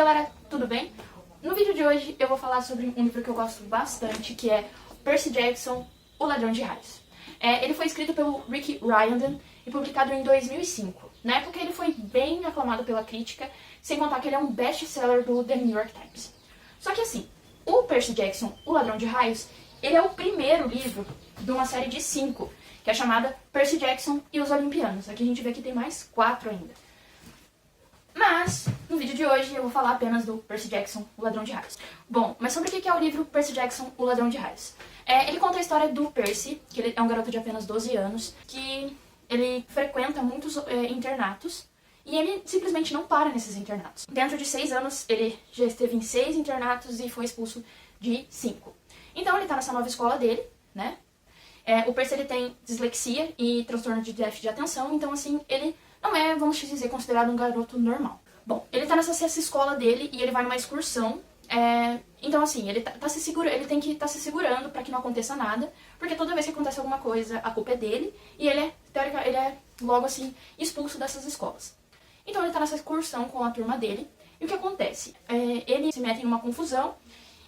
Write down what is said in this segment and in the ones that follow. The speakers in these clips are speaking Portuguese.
galera, tudo bem? No vídeo de hoje eu vou falar sobre um livro que eu gosto bastante, que é Percy Jackson, O Ladrão de Raios. Ele foi escrito pelo Rick Riordan e publicado em 2005. Na época ele foi bem aclamado pela crítica, sem contar que ele é um best-seller do The New York Times. Só que assim, o Percy Jackson, O Ladrão de Raios, ele é o primeiro livro de uma série de 5, que é chamada Percy Jackson e os Olimpianos. Aqui a gente vê que tem mais 4 ainda. Mas, no vídeo de hoje, eu vou falar apenas do Percy Jackson, O Ladrão de Raios. Bom, mas sobre o que é o livro Percy Jackson, O Ladrão de Raios? Ele conta a história do Percy, que ele é um garoto de apenas 12 anos, que ele frequenta muitos internatos, e ele simplesmente não para nesses internatos. Dentro de 6 anos, ele já esteve em 6 internatos e foi expulso de 5. Então ele tá nessa nova escola dele, né? O Percy ele tem dislexia e transtorno de déficit de atenção, então assim, ele não é, vamos dizer, considerado um garoto normal. Bom, ele tá nessa escola dele e ele vai numa excursão. Então assim, ele tem que estar se segurando pra que não aconteça nada, porque toda vez que acontece alguma coisa, a culpa é dele, e ele é logo assim, expulso dessas escolas. Então ele tá nessa excursão com a turma dele, e o que acontece? Eles se metem numa confusão,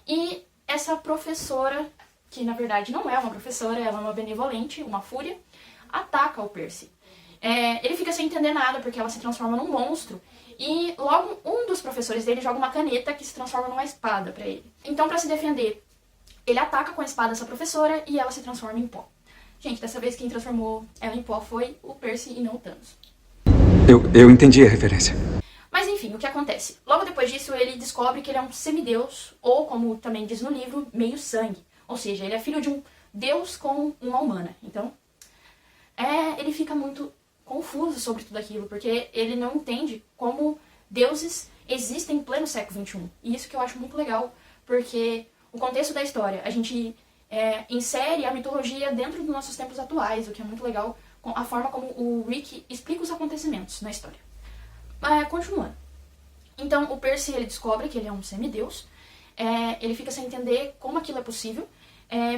e essa professora, que na verdade não é uma professora, ela é uma benevolente, uma fúria, ataca o Percy. Ele fica sem entender nada, porque ela se transforma num monstro, e logo um dos professores dele joga uma caneta que se transforma numa espada pra ele. Então, pra se defender, ele ataca com a espada essa professora e ela se transforma em pó. Gente, dessa vez quem transformou ela em pó foi o Percy e não o Thanos. Eu entendi a referência. Mas enfim, o que acontece? Logo depois disso, ele descobre que ele é um semideus, ou como também diz no livro, meio-sangue. Ou seja, ele é filho de um deus com uma humana. Então, ele fica muito confuso sobre tudo aquilo, porque ele não entende como deuses existem em pleno século XXI. E isso que eu acho muito legal, porque o contexto da história, a gente insere a mitologia dentro dos nossos tempos atuais, o que é muito legal, com a forma como o Rick explica os acontecimentos na história. Continuando. Então, o Percy ele descobre que ele é um semideus, ele fica sem entender como aquilo é possível,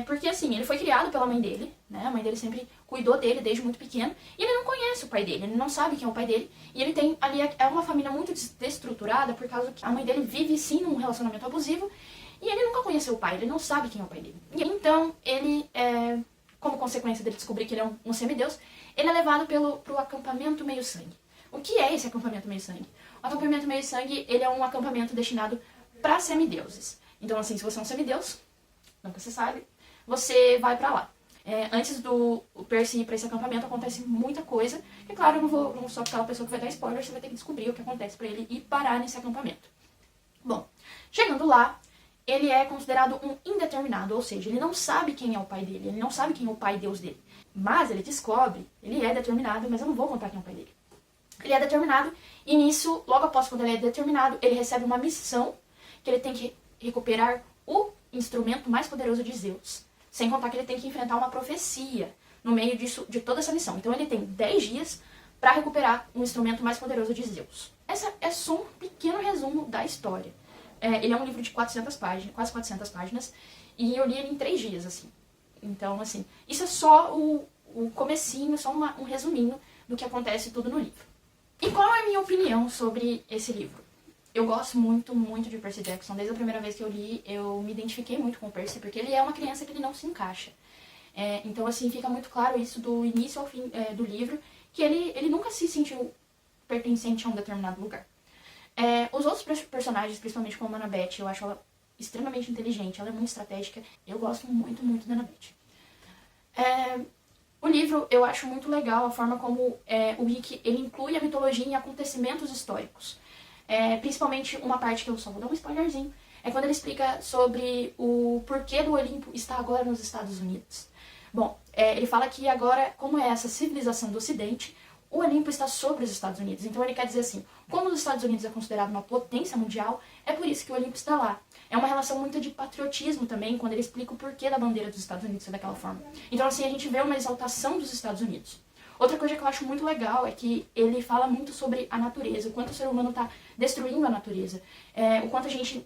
porque assim, ele foi criado pela mãe dele, né? A mãe dele sempre cuidou dele desde muito pequeno, e ele não conhece o pai dele, ele não sabe quem é o pai dele, e ele tem ali, uma família muito desestruturada, por causa que a mãe dele vive sim num relacionamento abusivo, e ele nunca conheceu o pai, ele não sabe quem é o pai dele. E então, ele, como consequência dele descobrir que ele é um semideus, ele é levado pro acampamento meio-sangue. O que é esse acampamento meio-sangue? O acampamento meio-sangue, ele é um acampamento destinado para semideuses. Então assim, se você é um semideus, nunca se sabe, você vai pra lá. Antes do Percy ir pra esse acampamento, acontece muita coisa. E claro, eu não vou só aquela pessoa que vai dar spoiler, você vai ter que descobrir o que acontece pra ele ir parar nesse acampamento. Bom, chegando lá, ele é considerado um indeterminado, ou seja, ele não sabe quem é o pai dele, ele não sabe quem é o pai Deus dele. Mas ele descobre, ele é determinado, mas eu não vou contar quem é o pai dele. Ele é determinado, e nisso, logo após quando ele é determinado, ele recebe uma missão, que ele tem que recuperar o instrumento mais poderoso de Zeus. Sem contar que ele tem que enfrentar uma profecia no meio de toda essa missão. Então ele tem 10 dias para recuperar o instrumento mais poderoso de Zeus. Essa é só um pequeno resumo da história. Ele é um livro de 400 páginas, quase 400 páginas, e eu li ele em 3 dias, assim. Então, assim, isso é só o comecinho, só um resuminho do que acontece tudo no livro. E qual é a minha opinião sobre esse livro? Eu gosto muito, muito de Percy Jackson. Desde a primeira vez que eu li, eu me identifiquei muito com o Percy, porque ele é uma criança que ele não se encaixa. Então, assim, fica muito claro isso do início ao fim do livro, que ele nunca se sentiu pertencente a um determinado lugar. Os outros personagens, principalmente como a Annabeth, eu acho ela extremamente inteligente, ela é muito estratégica. Eu gosto muito, muito da Annabeth. O livro, eu acho muito legal a forma como o Rick ele inclui a mitologia em acontecimentos históricos. Principalmente uma parte que eu só vou dar um spoilerzinho, é quando ele explica sobre o porquê do Olimpo estar agora nos Estados Unidos. Bom, ele fala que agora, como é essa civilização do Ocidente, o Olimpo está sobre os Estados Unidos. Então ele quer dizer assim, como os Estados Unidos é considerado uma potência mundial, é por isso que o Olimpo está lá. É uma relação muito de patriotismo também, quando ele explica o porquê da bandeira dos Estados Unidos ser daquela forma. Então assim, a gente vê uma exaltação dos Estados Unidos. Outra coisa que eu acho muito legal é que ele fala muito sobre a natureza, o quanto o ser humano está destruindo a natureza, o quanto a gente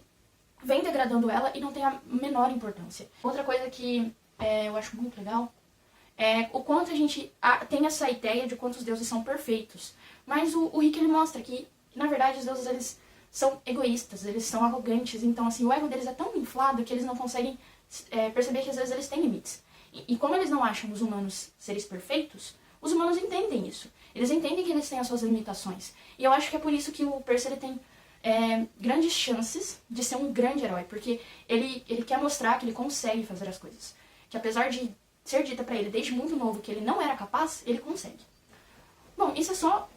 vem degradando ela e não tem a menor importância. Outra coisa que eu acho muito legal o quanto a gente tem essa ideia de quantos deuses são perfeitos. Mas o Rick ele mostra que, na verdade, os deuses eles são egoístas, eles são arrogantes, então assim, o ego deles é tão inflado que eles não conseguem perceber que às vezes eles têm limites. E como eles não acham os humanos seres perfeitos, os humanos entendem isso. Eles entendem que eles têm as suas limitações. E eu acho que é por isso que o Percy ele tem grandes chances de ser um grande herói, porque ele quer mostrar que ele consegue fazer as coisas. Que apesar de ser dita pra ele desde muito novo que ele não era capaz, ele consegue. Bom, isso é só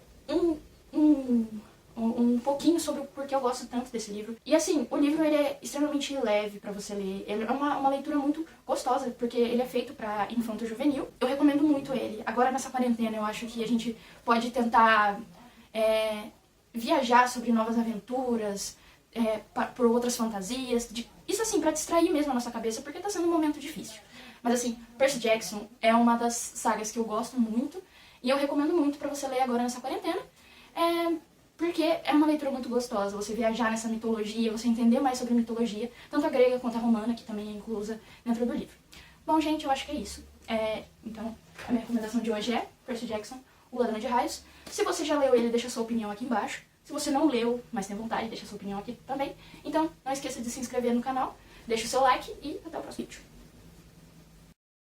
um pouquinho sobre o porquê eu gosto tanto desse livro. E assim, o livro ele é extremamente leve pra você ler. Ele é uma leitura muito gostosa, porque ele é feito pra infanto juvenil. Eu recomendo muito ele. Agora nessa quarentena eu acho que a gente pode tentar viajar sobre novas aventuras, por outras fantasias. Isso assim, pra distrair mesmo a nossa cabeça, porque tá sendo um momento difícil. Mas assim, Percy Jackson é uma das sagas que eu gosto muito, e eu recomendo muito pra você ler agora nessa quarentena. Porque é uma leitura muito gostosa, você viajar nessa mitologia, você entender mais sobre mitologia, tanto a grega quanto a romana, que também é inclusa dentro do livro. Bom, gente, eu acho que é isso. Então, a minha recomendação de hoje é Percy Jackson, O Ladrão de Raios. Se você já leu ele, deixa sua opinião aqui embaixo. Se você não leu, mas tem vontade, deixa sua opinião aqui também. Então, não esqueça de se inscrever no canal, deixa o seu like e até o próximo vídeo.